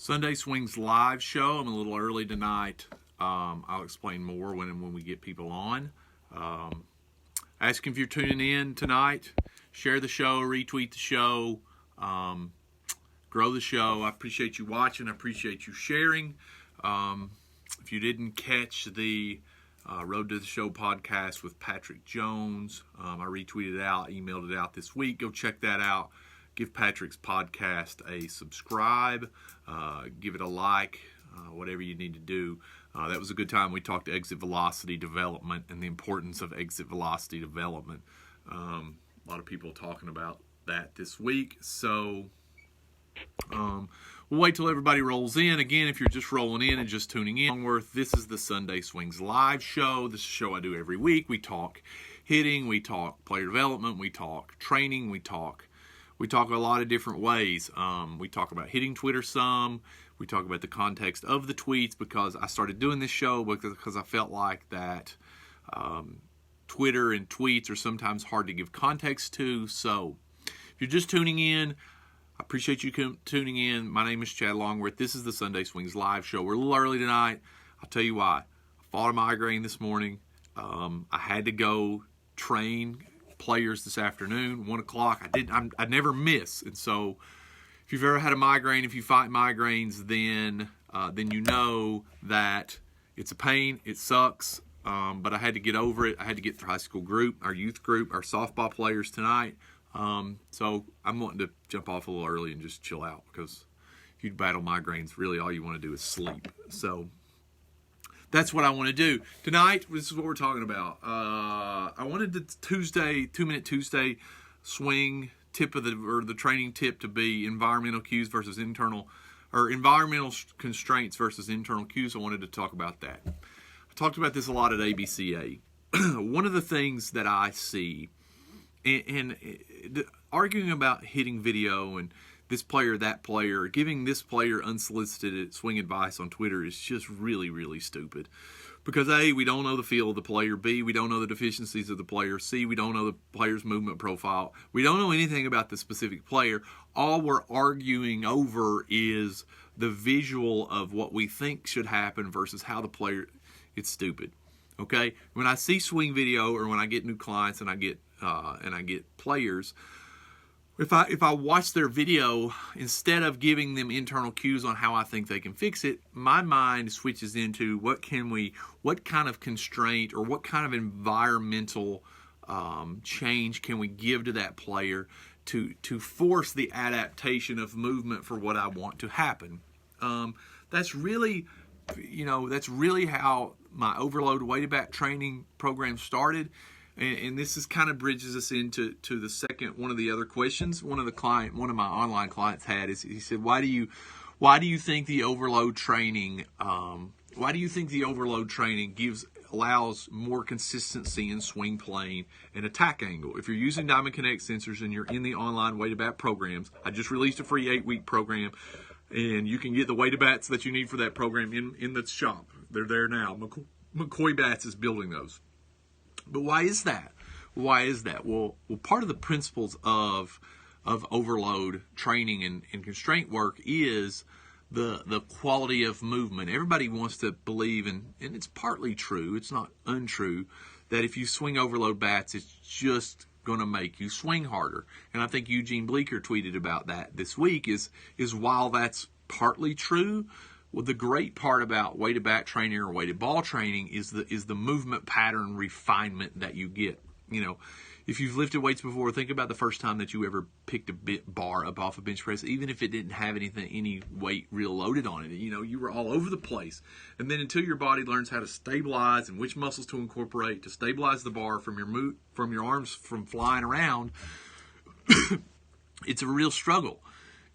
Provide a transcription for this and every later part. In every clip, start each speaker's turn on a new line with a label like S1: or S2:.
S1: Sunday Swings live show. I'm a little early tonight. I'll explain more when we get people on. Asking if you're tuning in tonight. Share the show, retweet the show, grow the show. I appreciate you watching. I appreciate you sharing. If you didn't catch the Road to the Show podcast with Patrick Jones, I retweeted it out, emailed it out this week. Go check that out. Give Patrick's podcast a subscribe. Give it a like, whatever you need to do. That was a good time. We talked exit velocity development and the importance of exit velocity development. A lot of people talking about that this week. So we'll wait till everybody rolls in. Again, if you're just rolling in and just tuning in, Longworth, this is the Sunday Swings live show. This is a show I do every week. We talk hitting, we talk player development, we talk training, we talk a lot of different ways. We talk about hitting Twitter some. We talk about the context of the tweets, because I started doing this show because I felt like that Twitter and tweets are sometimes hard to give context to. So if you're just tuning in, I appreciate you tuning in. My name is Chad Longworth. This is the Sunday Swings live show. We're a little early tonight. I'll tell you why. I fought a migraine this morning. I had to go train players this afternoon, 1 o'clock. I never miss. And so if you've ever had a migraine, if you fight migraines, then you know that it's a pain. It sucks. But I had to get over it. I had to get through high school group, our youth group, our softball players tonight. So I'm wanting to jump off a little early and just chill out, because if you battle migraines, really all you want to do is sleep. So that's what I want to do. Tonight, this is what we're talking about. I wanted the 2-minute Tuesday swing tip of the training tip to be environmental cues versus environmental constraints versus internal cues. I wanted to talk about that. I talked about this a lot at ABCA. One of the things that I see, and arguing about hitting video and this player, that player, giving this player unsolicited swing advice on Twitter is just really, really stupid. Because A, we don't know the feel of the player. B, we don't know the deficiencies of the player. C, we don't know the player's movement profile. We don't know anything about the specific player. All we're arguing over is the visual of what we think should happen versus how the player. It's stupid. Okay? When I see swing video, or when I get new clients and I get players, if I watch their video, instead of giving them internal cues on how I think they can fix it, my mind switches into what kind of constraint or what kind of environmental change can we give to that player to force the adaptation of movement for what I want to happen. That's really how my overload weighted back training program started. And this is kind of bridges us into the second one of the other questions. One of my online clients had is, he said, why do you think the overload training allows more consistency in swing plane and attack angle? If you're using Diamond Connect sensors and you're in the online weighted bat programs, I just released a free 8-week program, and you can get the weighted bats that you need for that program in the shop. They're there now. McCoy Bats is building those. But why is that? Well, part of the principles of overload training and constraint work is the quality of movement. Everybody wants to believe, and it's partly true, it's not untrue, that if you swing overload bats, it's just going to make you swing harder. And I think Eugene Bleeker tweeted about that this week, is while that's partly true, well, the great part about weighted bat training or weighted ball training is the movement pattern refinement that you get. You know, if you've lifted weights before, think about the first time that you ever picked a bar up off a bench press, even if it didn't have any weight real loaded on it. You know, you were all over the place. And then until your body learns how to stabilize and which muscles to incorporate to stabilize the bar from your arms from flying around, it's a real struggle.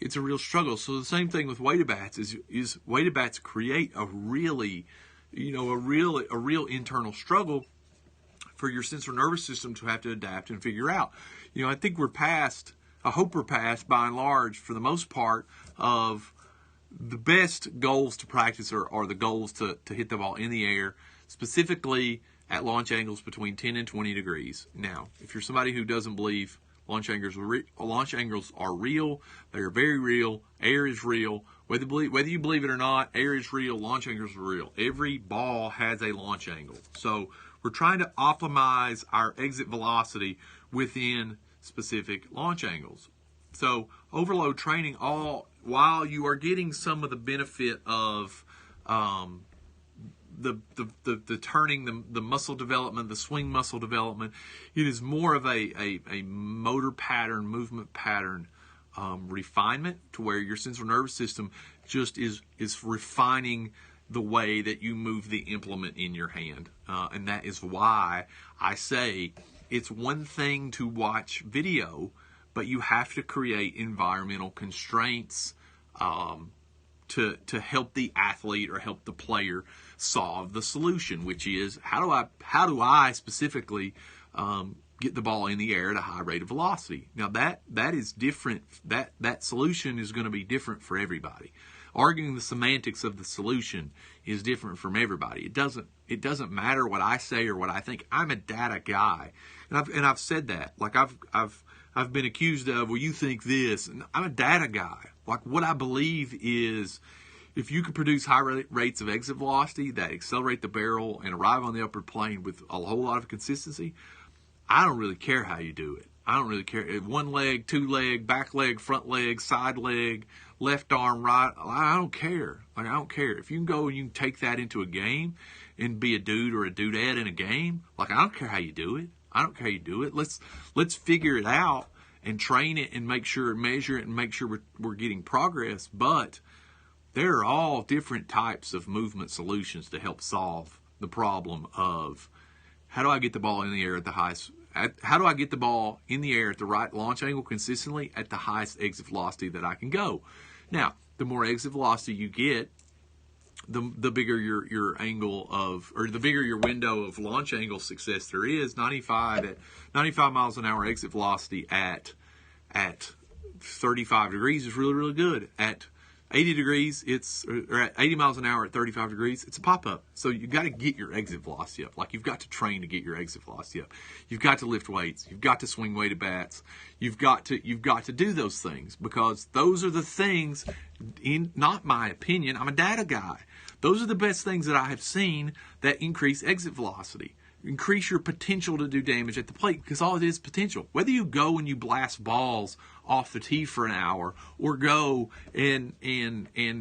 S1: It's a real struggle. So the same thing with weighted bats is weighted bats create a real internal struggle for your central nervous system to have to adapt and figure out. You know, I hope we're past by and large, for the most part, of the best goals to practice are the goals to hit the ball in the air, specifically at launch angles between 10 and 20 degrees. Now, if you're somebody who doesn't believe launch angles are real, they are very real. Air is real. Whether you believe it or not, air is real, launch angles are real. Every ball has a launch angle. So we're trying to optimize our exit velocity within specific launch angles. So overload training, while you are getting some of the benefit of the turning, the muscle development, the swing muscle development, it is more of a motor pattern, movement pattern refinement, to where your central nervous system just is refining the way that you move the implement in your hand. And that is why I say it's one thing to watch video, but you have to create environmental constraints to help the athlete or help the player solve the solution, which is how do I specifically get the ball in the air at a high rate of velocity. Now that is different. That solution is going to be different for everybody. Arguing the semantics of the solution is different from everybody. It doesn't matter what I say or what I think. I'm a data guy, and I've said that. Like I've been accused of, well, you think this, and I'm a data guy. Like what I believe is, if you can produce high rates of exit velocity that accelerate the barrel and arrive on the upper plane with a whole lot of consistency, I don't really care how you do it. I don't really care. One leg, two leg, back leg, front leg, side leg, left arm, right. I don't care. Like, I don't care. If you can go and you can take that into a game and be a dude or a dudette in a game, like, I don't care how you do it. I don't care how you do it. Let's figure it out and train it and measure it and make sure we're getting progress. But there are all different types of movement solutions to help solve the problem of how do I get the ball in the air at the highest. How do I get the ball in the air at the right launch angle consistently at the highest exit velocity that I can go? Now, the more exit velocity you get, the bigger your angle of, or the bigger your window of launch angle success there is. 95 miles an hour exit velocity at 35 degrees is really, really good. At 80 degrees, or at 80 miles an hour at 35 degrees, it's a pop-up. So you got to get your exit velocity up. Like, you've got to train to get your exit velocity up. You've got to lift weights. You've got to swing weighted bats. You've got to do those things, because those are the things, in not my opinion, I'm a data guy. Those are the best things that I have seen that increase exit velocity. Increase your potential to do damage at the plate, because all it is potential. Whether you go and you blast balls off the tee for an hour, or go and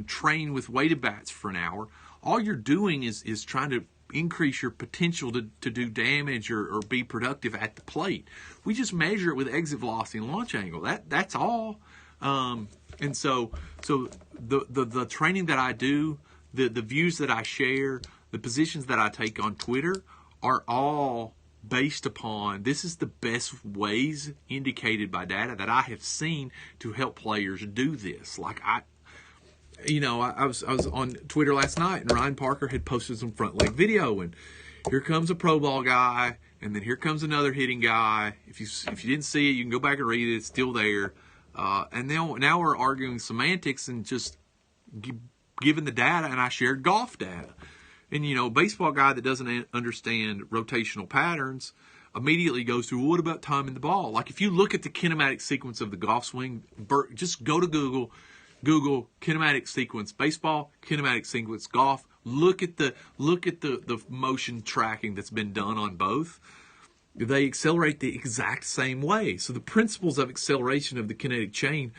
S1: train with weighted bats for an hour, all you're doing is trying to increase your potential to do damage or be productive at the plate. We just measure it with exit velocity and launch angle. That's all. And so the training that I do, the views that I share, the positions that I take on Twitter are all based upon, this is the best ways indicated by data that I have seen to help players do this. Like, I was on Twitter last night, and Ryan Parker had posted some front leg video, and here comes a pro ball guy, and then here comes another hitting guy. If you didn't see it, you can go back and read it. It's still there. And now we're arguing semantics and just giving the data, and I shared golf data. And, a baseball guy that doesn't understand rotational patterns immediately goes to, what about timing the ball? Like, if you look at the kinematic sequence of the golf swing, just go to Google kinematic sequence baseball, kinematic sequence golf. Look at the motion tracking that's been done on both. They accelerate the exact same way. So the principles of acceleration of the kinetic chain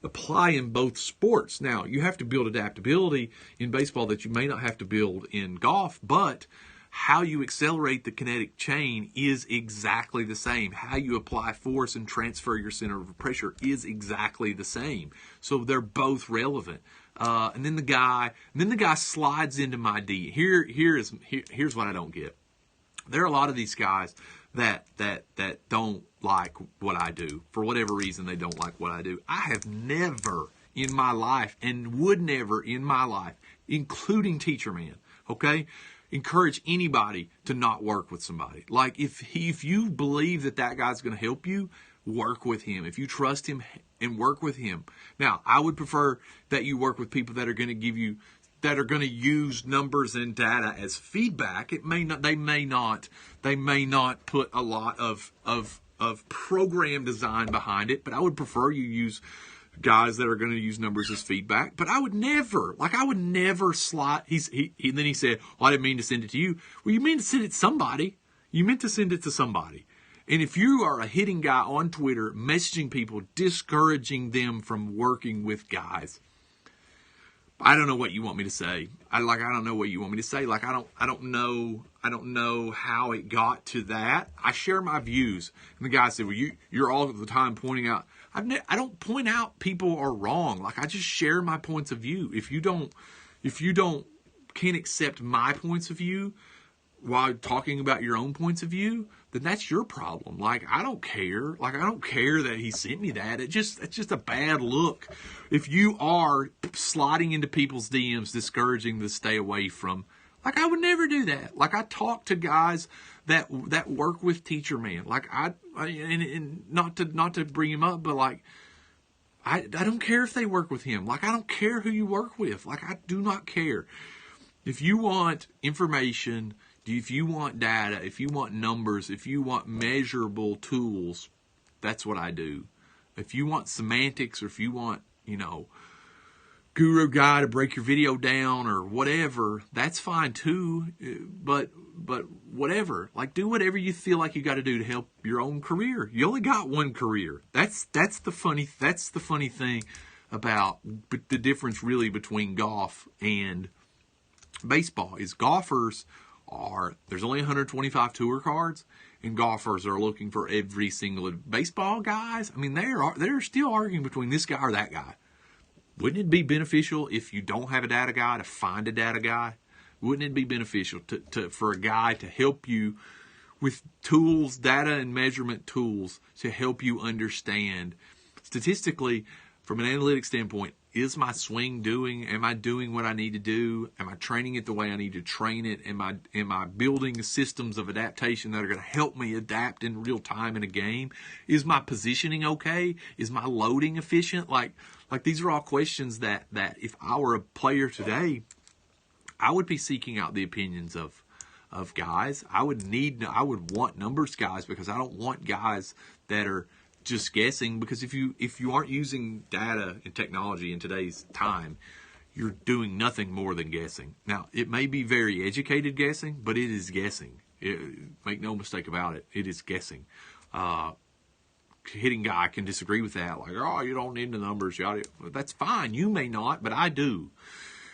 S1: apply in both sports. Now, you have to build adaptability in baseball that you may not have to build in golf, but how you accelerate the kinetic chain is exactly the same. How you apply force and transfer your center of pressure is exactly the same. So they're both relevant. And then the guy slides into my D. Here's what I don't get. There are a lot of these guys that don't like what I do. For whatever reason, they don't like what I do. I have never in my life, and would never in my life, including Teacher Man, okay, encourage anybody to not work with somebody. Like, if you believe that guy's going to help you, work with him. If you trust him, and work with him. Now, I would prefer that you work with people that are going to use numbers and data as feedback. They may not put a lot of program design behind it, but I would prefer you use guys that are going to use numbers as feedback, but I would never slot. And then he said, "Well, I didn't mean to send it to you." Well, you mean to send it to somebody. You meant to send it to somebody. And if you are a hitting guy on Twitter, messaging people, discouraging them from working with guys, I don't know what you want me to say. I don't know what you want me to say. Like, I don't know how it got to that. I share my views. And the guy said, "Well, you're all the time pointing out." I don't point out people are wrong. Like, I just share my points of view. If you can't accept my points of view while talking about your own points of view, then that's your problem. Like, I don't care. Like, I don't care that he sent me that. It's just a bad look. If you are sliding into people's DMs, discouraging to stay away from, like, I would never do that. Like, I talk to guys that work with Teacher Man. Like, and not to bring him up, but like, I don't care if they work with him. Like, I don't care who you work with. Like, I do not care. If you want information, if you want data, if you want numbers, if you want measurable tools, that's what I do. If you want semantics, or if you want, Guru Guy to break your video down or whatever, that's fine too. But whatever, like, do whatever you feel like you got to do to help your own career. You only got one career. That's the funny thing about the difference really between golf and baseball is there's only 125 tour cards, and golfers are looking for every single. Baseball guys, I mean, they're still arguing between this guy or that guy. Wouldn't it be beneficial if you don't have a data guy to find a data guy? Wouldn't it be beneficial for a guy to help you with tools, data and measurement tools, to help you understand statistically, from an analytic standpoint, is my swing am I doing what I need to do? Am I training it the way I need to train it? Am I building systems of adaptation that are going to help me adapt in real time in a game? Is my positioning okay? Is my loading efficient? Like these are all questions that if I were a player today, I would be seeking out the opinions of guys. I would want numbers guys, because I don't want guys that are just guessing, because if you aren't using data and technology in today's time, you're doing nothing more than guessing. Now, it may be very educated guessing, but it is guessing. Make no mistake about it. It is guessing. Hitting guy can disagree with that. Like, oh, you don't need the numbers. That's fine. You may not, but I do,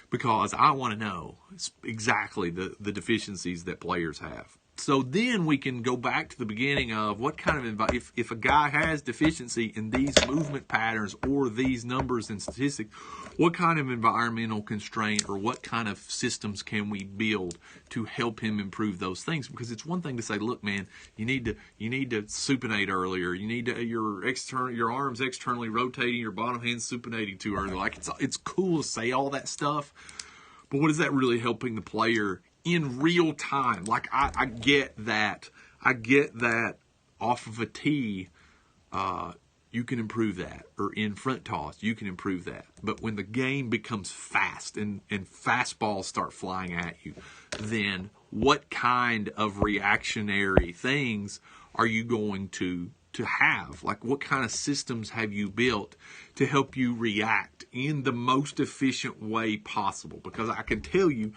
S1: because I want to know exactly the deficiencies that players have. So then we can go back to the beginning of what kind of if a guy has deficiency in these movement patterns or these numbers and statistics, what kind of environmental constraint or what kind of systems can we build to help him improve those things? Because it's one thing to say, look, man, you need to supinate earlier. You need to your arms externally rotating, your bottom hand supinating too early. Like, it's cool to say all that stuff, but what is that really helping the player in real time? Like, I get that. I get that off of a tee, you can improve that. Or in front toss, you can improve that. But when the game becomes fast and fastballs start flying at you, then what kind of reactionary things are you going to have? Like, what kind of systems have you built to help you react in the most efficient way possible? Because I can tell you,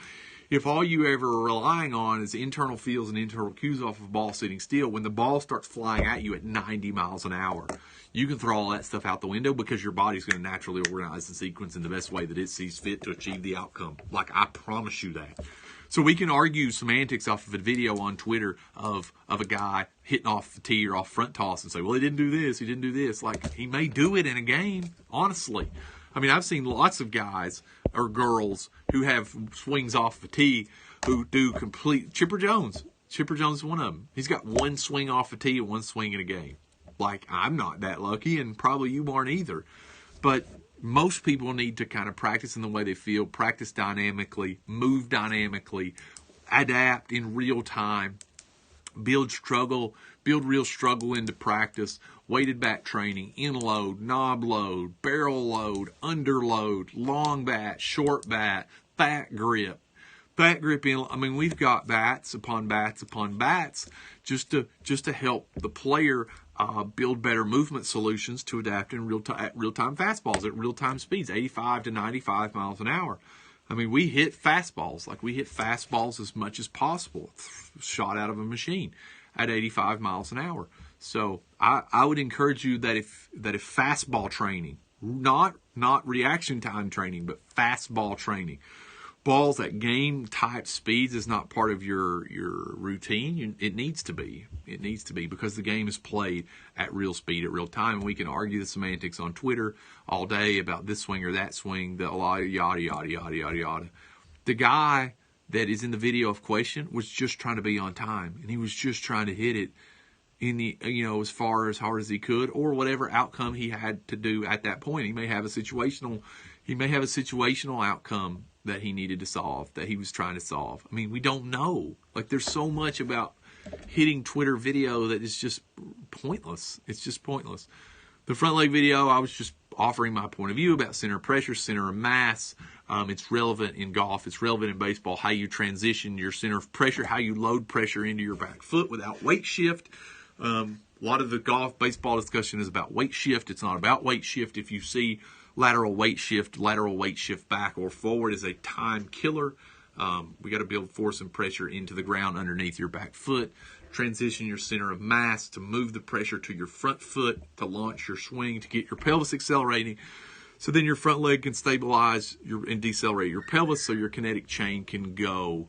S1: if all you ever are relying on is internal feels and internal cues off of ball sitting still, when the ball starts flying at you at 90 miles an hour, you can throw all that stuff out the window, because your body's going to naturally organize the sequence in the best way that it sees fit to achieve the outcome. Like, I promise you that. So we can argue semantics off of a video on Twitter of a guy hitting off the tee or off front toss and say, well, he didn't do this, he didn't do this. Like, he may do it in a game, honestly. I mean, I've seen lots of guys or girls who have swings off the tee who do complete. Chipper Jones is one of them. He's got one swing off the tee and one swing in a game. Like, I'm not that lucky, and probably you aren't either. But most people need to kind of practice in the way they feel, practice dynamically, move dynamically, adapt in real time, build real struggle into practice, weighted back training, in load, knob load, barrel load, under load, long bat, short bat, fat grip. Fat grip in, I mean, we've got bats upon bats upon bats just to help the player build better movement solutions to adapt in real-time fastballs at real-time speeds, 85 to 95 miles an hour. I mean, we hit fastballs, like we hit fastballs as much as possible, shot out of a machine at 85 miles an hour. So I would encourage you that if fastball training, not reaction time training, but fastball training, balls at game type speeds is not part of your routine. It needs to be. It needs to be, because the game is played at real speed, at real time. And we can argue the semantics on Twitter all day about this swing or that swing, the yada, yada, yada, yada, yada. The guy that is in the video of question was just trying to be on time, and he was just trying to hit it in the, as far as hard as he could, or whatever outcome he had to do at that point. He may have a situational outcome that he needed to solve, that he was trying to solve. I mean, we don't know. Like, there's so much about hitting Twitter video that is just pointless. It's just pointless. The front leg video, I was just offering my point of view about center of pressure, center of mass. It's relevant in golf. It's relevant in baseball, how you transition your center of pressure, how you load pressure into your back foot without weight shift. A lot of the baseball discussion is about weight shift. It's not about weight shift. If you see lateral weight shift back or forward is a time killer. We got to build force and pressure into the ground underneath your back foot. Transition your center of mass to move the pressure to your front foot, to launch your swing, to get your pelvis accelerating. So then your front leg can stabilize and decelerate your pelvis, so your kinetic chain can go.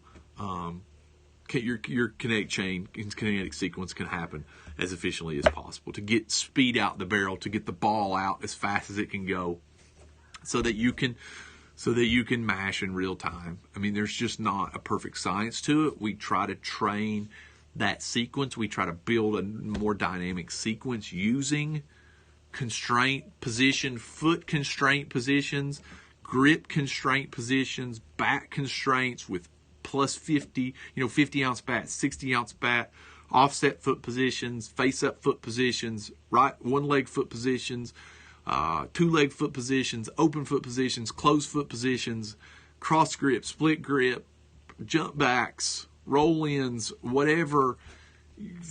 S1: Your kinetic chain, kinetic sequence can happen as efficiently as possible, to get speed out the barrel, to get the ball out as fast as it can go, so that you can mash in real time. I mean, there's just not a perfect science to it. We try to train that sequence. We try to build a more dynamic sequence using constraint position, foot constraint positions, grip constraint positions, back constraints with plus 50, 50-ounce bat, 60-ounce bat, offset foot positions, face-up foot positions, right one-leg foot positions, two-leg foot positions, open foot positions, closed foot positions, cross grip, split grip, jump backs, roll-ins, whatever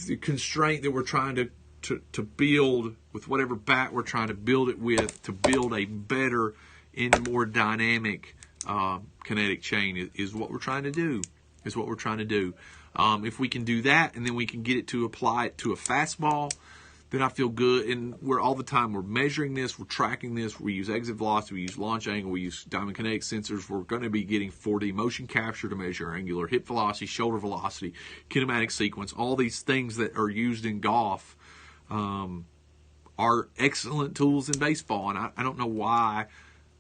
S1: the constraint that we're trying to build with, whatever bat we're trying to build it with, to build a better and more dynamic kinetic chain is what we're trying to do. If we can do that, and then we can get it to apply it to a fastball, then I feel good. And we're all the time, we're measuring this, we're tracking this. We use exit velocity, we use launch angle, we use diamond kinetic sensors. We're going to be getting 4D motion capture to measure angular hip velocity, shoulder velocity, kinematic sequence. All these things that are used in golf are excellent tools in baseball. And I don't know why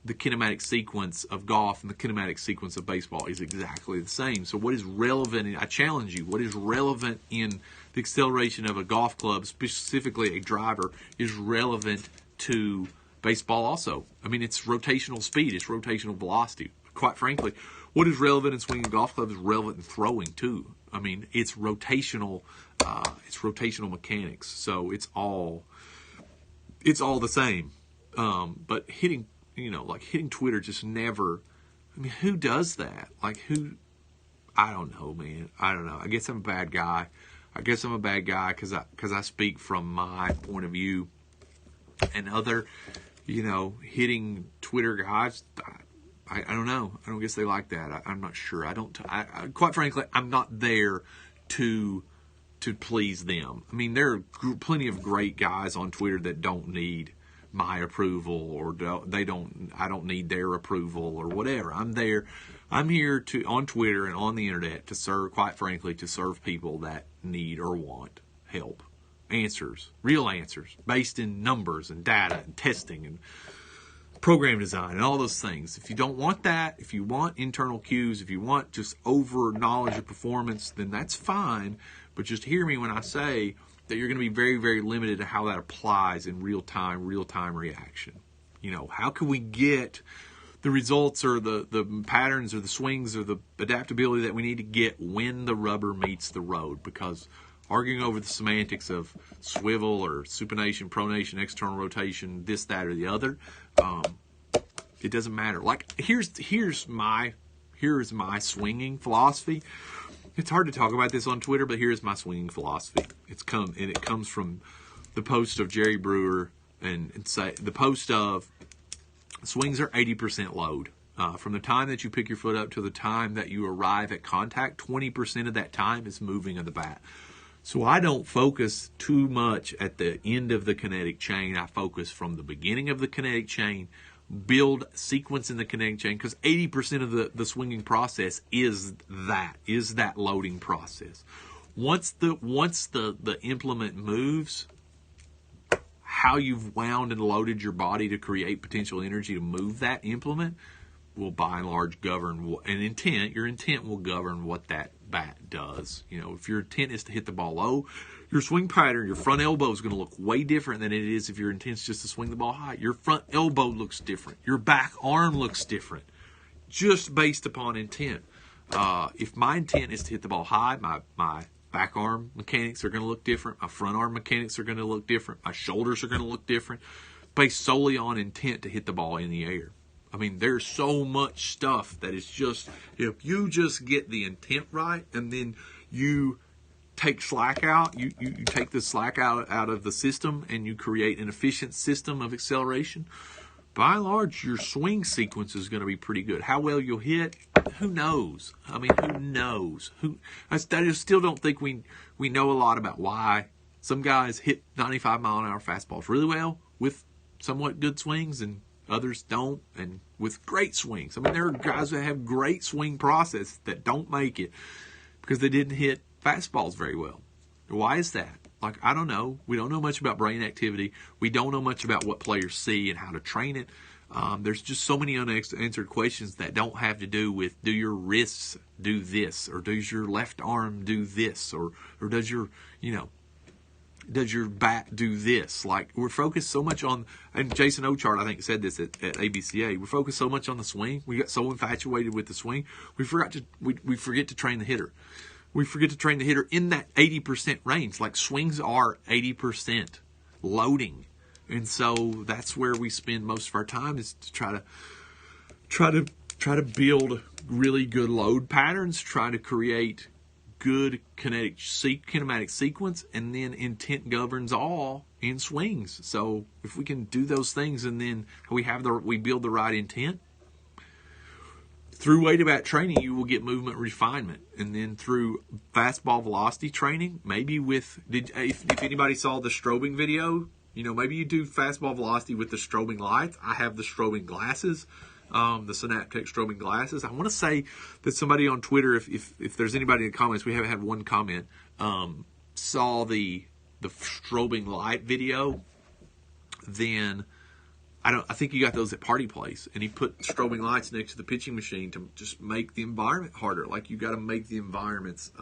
S1: the kinematic sequence of golf and the kinematic sequence of baseball is exactly the same. So what is relevant, and I challenge you, what is relevant in the acceleration of a golf club, specifically a driver, is relevant to baseball also. I mean, it's rotational speed, it's rotational velocity. Quite frankly, what is relevant in swinging a golf club is relevant in throwing too. I mean, it's rotational mechanics. So it's all the same. But hitting Twitter just never, I mean, who does that? Like, who? I don't know, man. I don't know. I guess I'm a bad guy. because I speak from my point of view. And other, hitting Twitter guys, I don't know. I don't guess they like that. I'm not sure. Quite frankly, I'm not there to please them. I mean, there are plenty of great guys on Twitter that don't need my approval, or I don't need their approval or whatever. I'm here on Twitter and on the internet to serve, quite frankly, to serve people that need or want help. Answers, real answers, based in numbers and data and testing and program design and all those things. If you don't want that, if you want internal cues, if you want just over knowledge of performance, then that's fine. But just hear me when I say that you're going to be very, very limited to how that applies in real time reaction. How can we get the results or the patterns or the swings or the adaptability that we need to get when the rubber meets the road? Because arguing over the semantics of swivel or supination, pronation, external rotation, this, that, or the other, it doesn't matter. Like, here's my swinging philosophy. It's hard to talk about this on Twitter, but here's my swinging philosophy. It comes from the post of Jerry Brewer and say the post of swings are 80% load. From the time that you pick your foot up to the time that you arrive at contact, 20% of that time is moving of the bat. So I don't focus too much at the end of the kinetic chain. I focus from the beginning of the kinetic chain, build sequence in the kinetic chain, because 80% of the swinging process is that loading process. Once the implement moves, how you've wound and loaded your body to create potential energy to move that implement will by and large govern your intent will govern what that bat does. You know, if your intent is to hit the ball low, your swing pattern, your front elbow is going to look way different than it is if your intent is just to swing the ball high. Your front elbow looks different. Your back arm looks different, just based upon intent. If my intent is to hit the ball high, my back arm mechanics are going to look different. My front arm mechanics are going to look different. My shoulders are going to look different, based solely on intent to hit the ball in the air. I mean, there's so much stuff that is just, if you just get the intent right and then you take slack out, you take the slack out of the system and you create an efficient system of acceleration, by and large, your swing sequence is going to be pretty good. How well you'll hit, who knows? I mean, who knows? I still don't think we know a lot about why some guys hit 95-mile-an-hour fastballs really well with somewhat good swings and others don't, and with great swings. I mean, there are guys that have great swing process that don't make it because they didn't hit fastballs very well. Why is that? Like, I don't know. We don't know much about brain activity. We don't know much about what players see and how to train it. There's just so many unanswered questions that don't have to do with, do your wrists do this, or does your left arm do this, or does your, does your bat do this? Like, we're focused so much on, and Jason Ochart, I think, said this at ABCA, we're focused so much on the swing. We got so infatuated with the swing, we forget to train the hitter. We forget to train the hitter in that 80% range. Like, swings are 80% loading. And so that's where we spend most of our time, is to try to build really good load patterns, try to create good kinematic sequence, and then intent governs all in swings. So if we can do those things, and then we build the right intent, through weighted bat training, you will get movement refinement, and then through fastball velocity training, maybe if anybody saw the strobing video, maybe you do fastball velocity with the strobing lights. I have the strobing glasses. The Synaptech strobing glasses. I want to say that somebody on Twitter, if there's anybody in the comments, we haven't had one comment, saw the strobing light video, then I think he got those at Party Place, and he put strobing lights next to the pitching machine to just make the environment harder. Like, you got to make the environments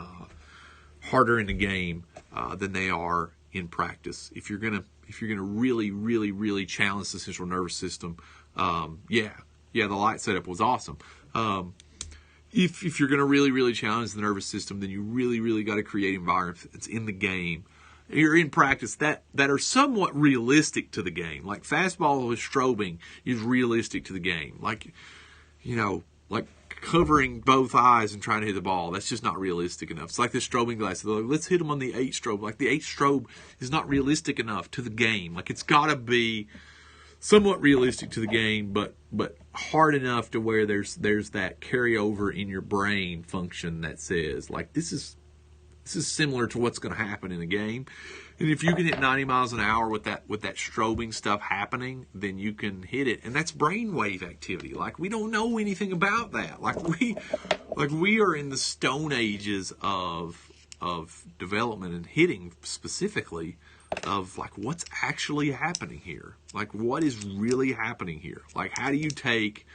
S1: harder in the game than they are in practice. If you're gonna really, really, really challenge the central nervous system, the light setup was awesome. If you're going to really, really challenge the nervous system, then you really, really got to create environments that's in the game, you're in practice, that are somewhat realistic to the game. Like, fastball with strobing is realistic to the game. Like covering both eyes and trying to hit the ball, that's just not realistic enough. It's like the strobing glass. Like, let's hit them on the 8 strobe. Like, the 8 strobe is not realistic enough to the game. Like, it's got to be somewhat realistic to the game, but hard enough to where there's that carryover in your brain function that says, like, this is similar to what's going to happen in a game. And if you can hit 90 miles an hour with that strobing stuff happening, then you can hit it. And that's brainwave activity. Like, we don't know anything about that. Like we are in the stone ages of development and hitting specifically, of like, what's actually happening here? Like, what is really happening here? Like, how do you take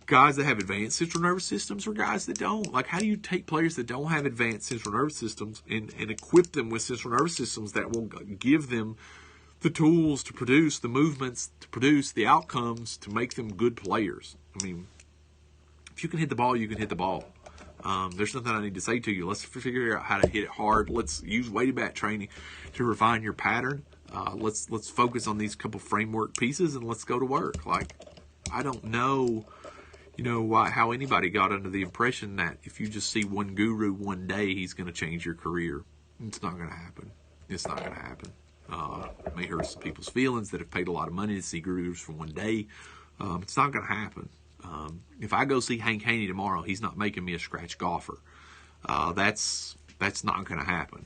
S1: guys that have advanced central nervous systems or guys that don't? Like, how do you take players that don't have advanced central nervous systems and equip them with central nervous systems that will give them the tools to produce the movements, to produce the outcomes, to make them good players? I mean, if you can hit the ball, you can hit the ball. There's nothing I need to say to you. Let's figure out how to hit it hard. Let's use weighted bat training to refine your pattern. Let's focus on these couple framework pieces, and let's go to work. Like, I don't know, how anybody got under the impression that if you just see one guru one day, he's going to change your career. It's not going to happen. It's not going to happen. May hurt some people's feelings that have paid a lot of money to see gurus for one day. It's not going to happen. If I go see Hank Haney tomorrow, he's not making me a scratch golfer. That's not going to happen.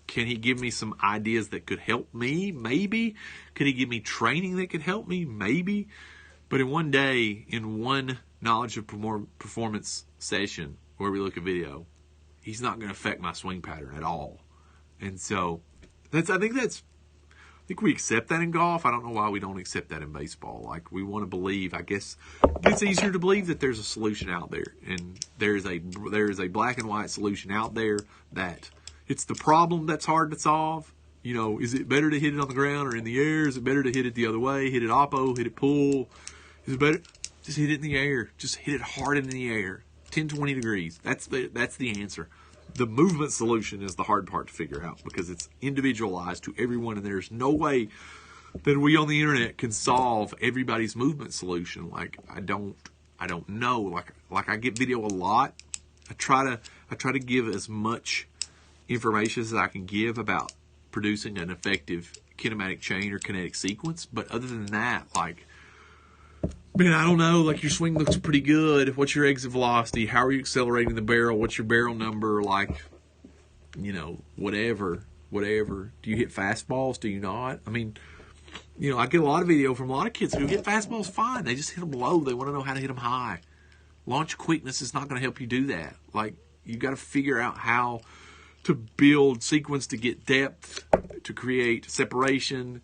S1: Can he give me some ideas that could help me? Maybe. Could he give me training that could help me? Maybe. But in one day, in one knowledge of performance session where we look at video, he's not going to affect my swing pattern at all. And so I think we accept that in golf. I don't know why we don't accept that in baseball. Like, we want to believe, I guess it's easier to believe that there's a solution out there, and there is a black and white solution out there, that it's the problem that's hard to solve. You know, is it better to hit it on the ground or in the air? Is it better to hit it the other way? Hit it oppo, hit it pull? Is it better? Just hit it in the air. Just hit it hard in the air. 10, 20 degrees. That's the answer. The movement solution is the hard part to figure out because it's individualized to everyone, and there's no way that we on the internet can solve everybody's movement solution. Like, I don't know. Like I get video a lot. I try to give as much information as I can give about producing an effective kinematic chain or kinetic sequence. But other than that, like, man, I don't know. Like, your swing looks pretty good. What's your exit velocity? How are you accelerating the barrel? What's your barrel number? Like, you know, whatever. Do you hit fastballs? Do you not? I mean, you know, I get a lot of video from a lot of kids who hit fastballs fine. They just hit them low. They want to know how to hit them high. Launch quickness is not going to help you do that. Like, you got to figure out how to build sequence to get depth, to create separation,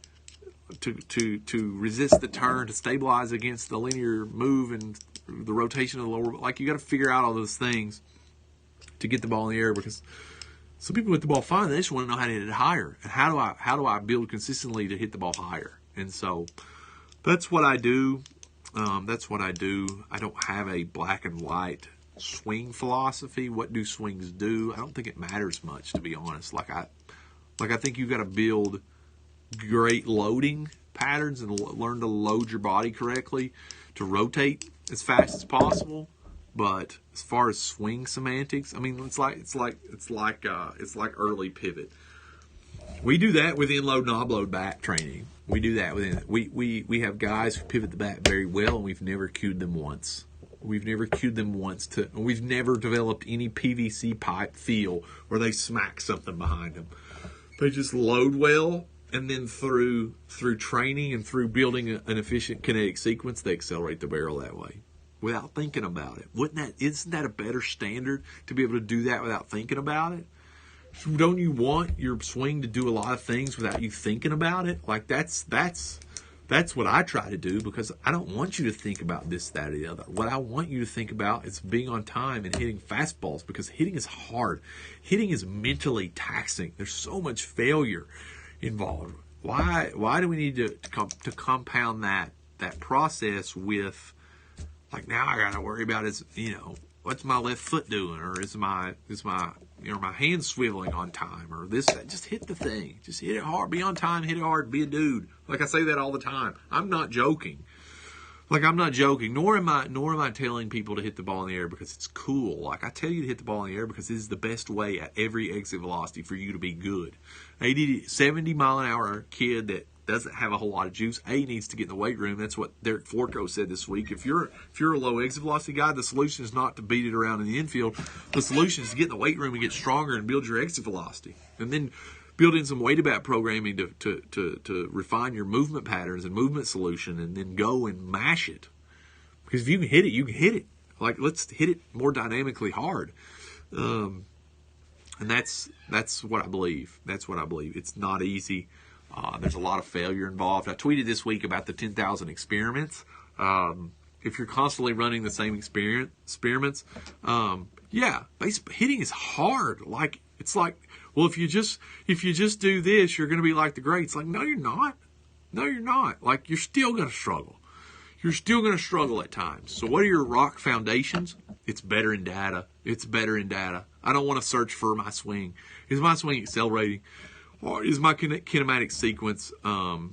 S1: to resist the turn, to stabilize against the linear move and the rotation of the lower. Like, you got to figure out all those things to get the ball in the air, because some people hit the ball fine. They just want to know how to hit it higher. And how do I build consistently to hit the ball higher? And so that's what I do. I don't have a black and white swing philosophy. What do swings do? I don't think it matters much, to be honest. I think you've got to build great loading patterns and learn to load your body correctly to rotate as fast as possible. But as far as swing semantics, I mean, it's like early pivot. We do that with in-load and off-load bat training. We do that we have guys who pivot the bat very well, and we've never cued them once. We've never developed any PVC pipe feel where they smack something behind them. They just load well, and then through training and through building an efficient kinetic sequence, they accelerate the barrel that way without thinking about it. Isn't that a better standard, to be able to do that without thinking about it? Don't you want your swing to do a lot of things without you thinking about it? Like, that's what I try to do, because I don't want you to think about this, that, or the other. What I want you to think about is being on time and hitting fastballs, because hitting is hard. Hitting is mentally taxing. There's so much failure involved. Why do we need to compound that process with, like, now I got to worry about what's my left foot doing, or is my my hand swiveling on time, or this? Just hit the thing. Just hit it hard. Be on time. Hit it hard. Be a dude. Like, I say that all the time. I'm not joking. Nor am I telling people to hit the ball in the air because it's cool. Like, I tell you to hit the ball in the air because it is the best way at every exit velocity for you to be good. 70 mile an hour kid that doesn't have a whole lot of juice, needs to get in the weight room. That's what Derek Forco said this week. If you're a low exit velocity guy, the solution is not to beat it around in the infield. The solution is to get in the weight room and get stronger and build your exit velocity, and then build in some weight bat programming to refine your movement patterns and movement solution, and then go and mash it. Because if you can hit it, you can hit it. Like, let's hit it more dynamically hard. And that's what I believe. That's what I believe. It's not easy. There's a lot of failure involved. I tweeted this week about the 10,000 experiments. If you're constantly running the same experiments, hitting is hard. Like, it's like, well, if you just do this, you're going to be like the greats. Like, no, you're not. No, you're not. Like, you're still going to struggle. You're still going to struggle at times. So what are your rock foundations? It's better in data. I don't want to search for my swing. Is my swing accelerating? Or is my kinematic sequence, why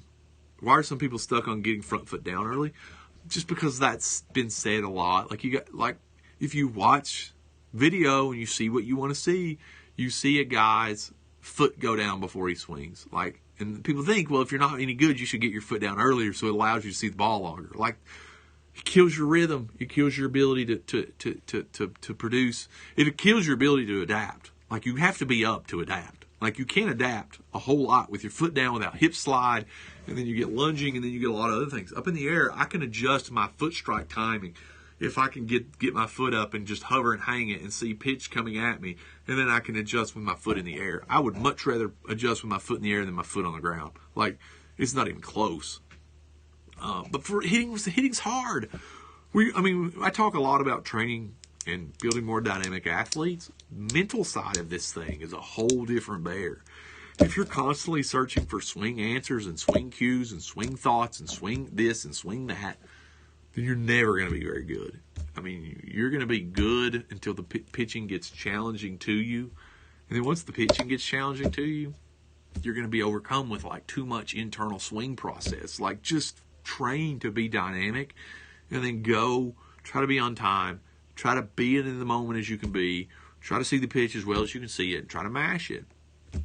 S1: are some people stuck on getting front foot down early? Just because that's been said a lot. If you watch video and you see what you want to see, you see a guy's foot go down before he swings. Like, and people think, well, if you're not any good, you should get your foot down earlier so it allows you to see the ball longer. Like, it kills your rhythm. It kills your ability to produce. It kills your ability to adapt. Like, you have to be up to adapt. Like, you can't adapt a whole lot with your foot down without hip slide, and then you get lunging, and then you get a lot of other things. Up in the air, I can adjust my foot strike timing if I can get my foot up and just hover and hang it and see pitch coming at me, and then I can adjust with my foot in the air. I would much rather adjust with my foot in the air than my foot on the ground. Like, it's not even close. But for hitting's hard. I talk a lot about training and building more dynamic athletes. Mental side of this thing is a whole different bear. If you're constantly searching for swing answers and swing cues and swing thoughts and swing this and swing that, then you're never going to be very good. I mean, you're going to be good until the pitching gets challenging to you. And then once the pitching gets challenging to you, you're going to be overcome with like too much internal swing process. Like, just train to be dynamic and then go try to be on time. Try to be in the moment as you can be. Try to see the pitch as well as you can see it. Try to mash it.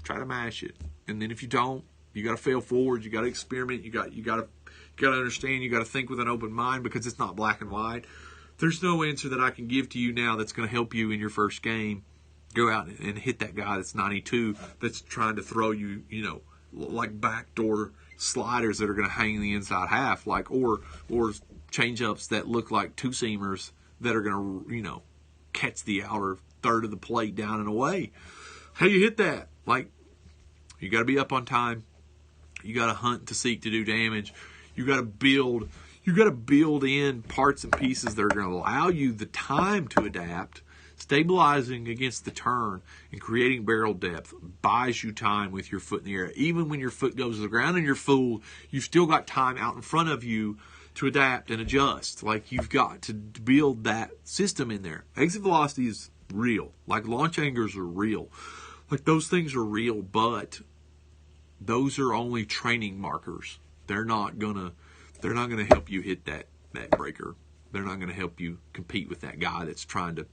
S1: Try to mash it. And then if you don't, you got to fail forward. You got to experiment. You got to understand. You got to think with an open mind, because it's not black and white. There's no answer that I can give to you now that's going to help you in your first game. Go out and hit that guy that's 92 that's trying to throw you, like backdoor sliders that are going to hang in the inside half, like or change-ups that look like two-seamers that are going to, catch the outer third of the plate down and away. How you hit that? Like, you got to be up on time. You got to hunt to seek to do damage. You got to build in parts and pieces that are going to allow you the time to adapt. Stabilizing against the turn and creating barrel depth buys you time with your foot in the air. Even when your foot goes to the ground and you're fooled, you've still got time out in front of you to adapt and adjust. Like, you've got to build that system in there. Exit velocity is real. Like, launch angles are real. Like, those things are real, but those are only training markers. They're not gonna help you hit that breaker. They're not gonna help you compete with that guy that's trying to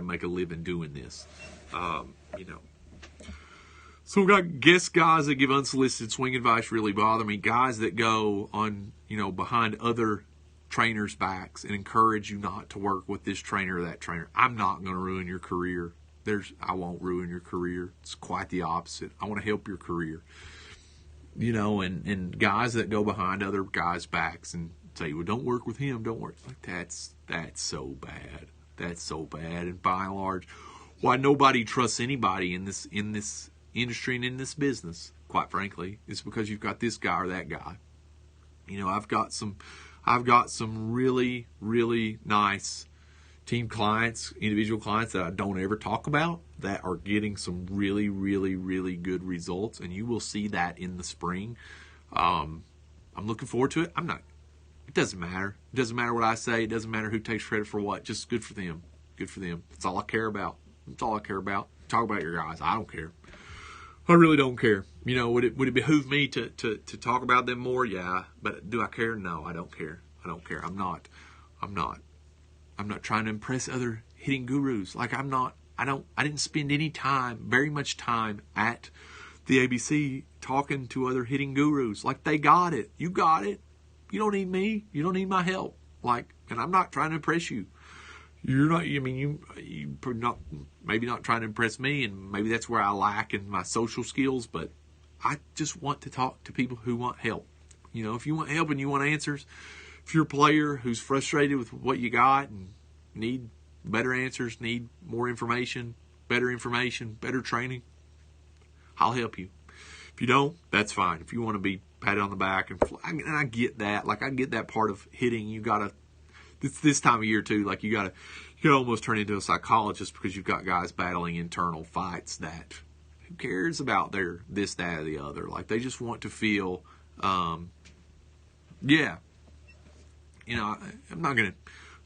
S1: make a living doing this. So we've got guest guys that give unsolicited swing advice really bother me. Guys that go on, behind other trainers' backs and encourage you not to work with this trainer or that trainer. I'm not going to ruin your career. I won't ruin your career. It's quite the opposite. I want to help your career. And guys that go behind other guys' backs and say, well, don't work with him, don't work. Like, that's so bad. That's so bad. And by and large, why nobody trusts anybody in this industry and in this business, quite frankly, is because you've got this guy or that guy. I've got some really, really nice team clients, individual clients that I don't ever talk about that are getting some really, really, really good results, and you will see that in the spring. I'm looking forward to it. It doesn't matter. It doesn't matter what I say. It doesn't matter who takes credit for what. Just good for them. Good for them. That's all I care about. That's all I care about. Talk about your guys. I don't care. I really don't care. Would it behoove me to talk about them more? Yeah. But do I care? No, I don't care. I don't care. I'm not trying to impress other hitting gurus. Like, I didn't spend any time, very much time at the ABC talking to other hitting gurus. Like, they got it. You got it. You don't need me. You don't need my help. Like, and I'm not trying to impress you. You're not, you're not, maybe not trying to impress me, and maybe that's where I lack in my social skills, but I just want to talk to people who want help. If you want help and you want answers, if you're a player who's frustrated with what you got and need better answers, need more information, better training, I'll help you. If you don't, that's fine. If you want to be patted on the back, and I get that. Like, I get that part of hitting. You gotta, it's this time of year too. Like, you gotta almost turn into a psychologist, because you've got guys battling internal fights that, who cares about their this, that, or the other? Like, they just want to feel, I'm not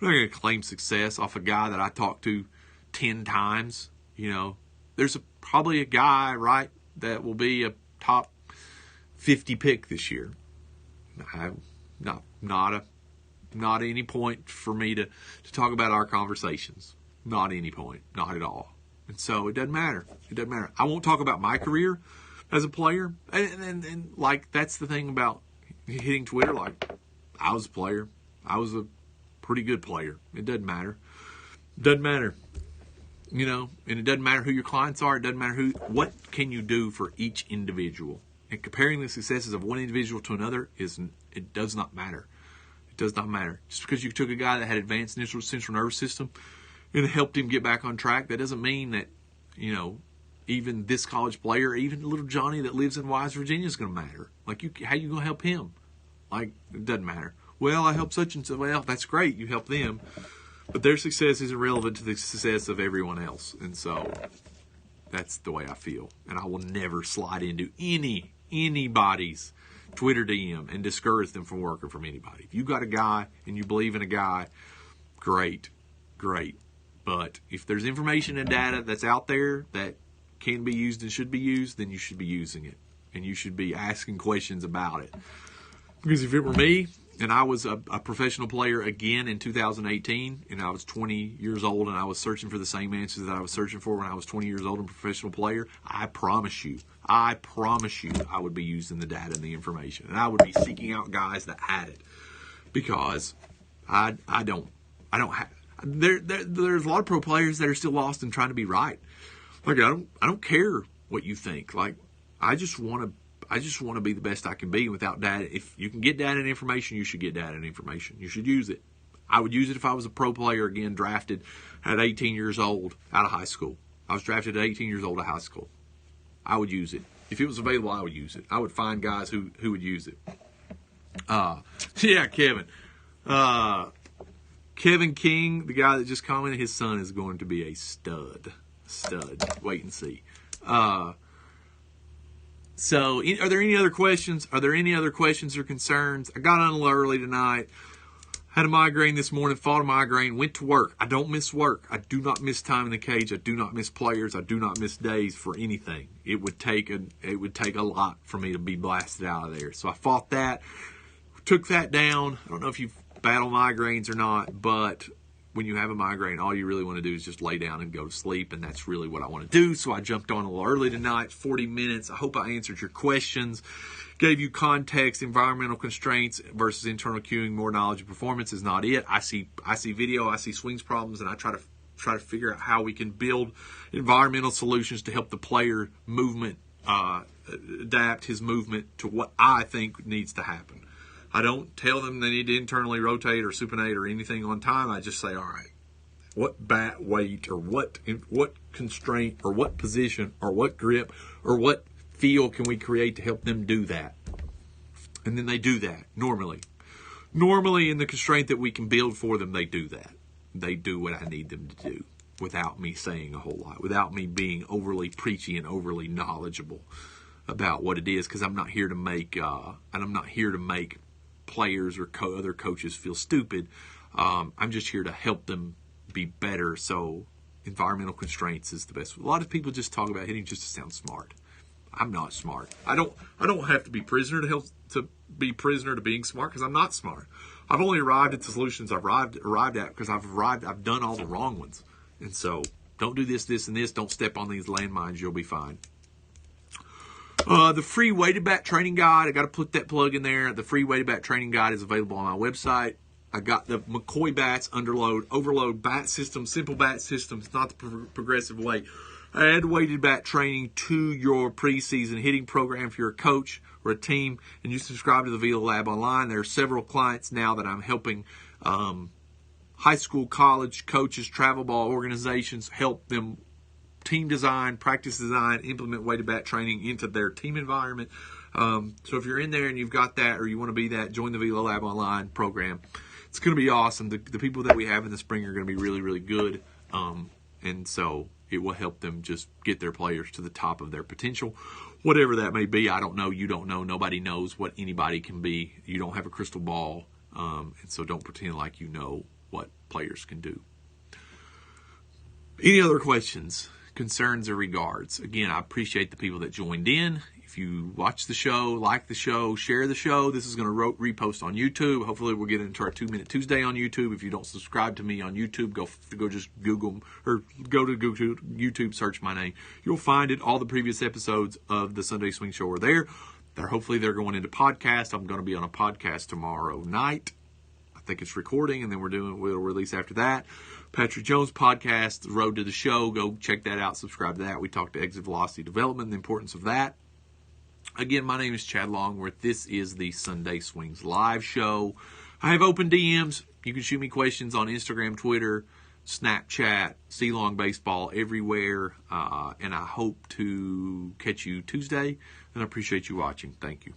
S1: gonna claim success off a guy that I talked to 10 times. There's probably a guy, right, that will be a top 50 pick this year. Not any point for me to talk about our conversations. Not any point. Not at all. And so it doesn't matter. It doesn't matter. I won't talk about my career as a player. And like, that's the thing about hitting Twitter. Like, I was a player. I was a pretty good player. It doesn't matter. It doesn't matter. You know, and it doesn't matter who your clients are. It doesn't matter what can you do for each individual. And comparing the successes of one individual to another it does not matter. It does not matter. Just because you took a guy that had advanced central nervous system and helped him get back on track, that doesn't mean that, you know, even this college player, even little Johnny that lives in Wise, Virginia is going to matter. Like, how you going to help him? Like, it doesn't matter. Well, I help such and so. Well, that's great. You help them. But their success isn't relevant to the success of everyone else. And so that's the way I feel. And I will never slide into anybody's Twitter DM and discourage them from working from anybody. If you got a guy and you believe in a guy, great. But if there's information and data that's out there that can be used and should be used, then you should be using it. And you should be asking questions about it. Because if it were me, and I was a professional player again in 2018, and I was 20 years old, and I was searching for the same answers that I was searching for when I was 20 years old and a professional player, I promise you, I would be using the data and the information. And I would be seeking out guys that had it. Because I don't have... There's a lot of pro players that are still lost and trying to be right. Like, I don't care what you think. Like, I just want to be the best I can be without data. If you can get data and information, you should get data and information. You should use it. I would use it if I was a pro player, again, drafted at 18 years old out of high school. I was drafted at 18 years old out of high school. I would use it. If it was available, I would use it. I would find guys who would use it. Yeah, Kevin. Kevin King, the guy that just commented, his son is going to be a stud. Wait and see. So, are there any other questions? Are there any other questions or concerns? I got on a little early tonight. Had a migraine this morning, fought a migraine, went to work. I don't miss work. I do not miss time in the cage. I do not miss players. I do not miss days for anything. It would take a lot for me to be blasted out of there. So I fought that, took that down. I don't know if you've battled migraines or not, but when you have a migraine, all you really want to do is just lay down and go to sleep, and that's really what I want to do. So I jumped on a little early tonight, 40 minutes. I hope I answered your questions, gave you context. Environmental constraints versus internal cueing, more knowledge and performance is not it. I see video, I see swings problems, and I try to figure out how we can build environmental solutions to help the player movement, adapt his movement to what I think needs to happen. I don't tell them they need to internally rotate or supinate or anything on time. I just say, all right, what bat weight or what constraint or what position or what grip or what feel can we create to help them do that? And then they do that normally. Normally in the constraint that we can build for them, they do that. They do what I need them to do without me saying a whole lot, without me being overly preachy and overly knowledgeable about what it is, because I'm not here to make players or other coaches feel stupid. I'm just here to help them be better. So environmental constraints is the best. A lot of people just talk about hitting just to sound smart. I'm not smart. I don't have to be prisoner to be prisoner to being smart, because I'm not smart. I've only arrived at the solutions I've arrived at because I've done all the wrong ones. And so don't do this, and this. Don't step on these landmines. You'll be fine. The free weighted bat training guide, I got to put that plug in there. The free weighted bat training guide is available on my website. I got the McCoy Bats Underload, Overload bat system, simple bat system. It's not the progressive way. Add weighted bat training to your preseason hitting program if you're a coach or a team, and you subscribe to the Velo Lab online. There are several clients now that I'm helping, high school, college coaches, travel ball organizations, help them team design, practice design, implement weighted bat training into their team environment. So if you're in there and you've got that, or you want to be that, join the Velo Lab online program. It's going to be awesome. The people that we have in the spring are going to be really, really good. And so it will help them just get their players to the top of their potential, whatever that may be. I don't know. You don't know. Nobody knows what anybody can be. You don't have a crystal ball. And so don't pretend like you know what players can do. Any other questions, concerns, or regards? Again, I appreciate the people that joined in. If you watch the show, like the show, share the show. This is going to repost on YouTube. Hopefully we'll get into our 2-Minute Tuesday on YouTube. If you don't subscribe to me on YouTube, go just Google or go to Google, YouTube, search my name. You'll find it. All the previous episodes of the Sunday Swing Show are there. Hopefully they're going into podcast. I'm going to be on a podcast tomorrow night. I think it's recording, and then we'll release after that. Patrick Jones podcast, The Road to the Show. Go check that out. Subscribe to that. We talk to exit velocity development and the importance of that. Again, my name is Chad Longworth. This is the Sunday Swings live show. I have open DMs. You can shoot me questions on Instagram, Twitter, Snapchat, C-Long Baseball, everywhere. And I hope to catch you Tuesday. And I appreciate you watching. Thank you.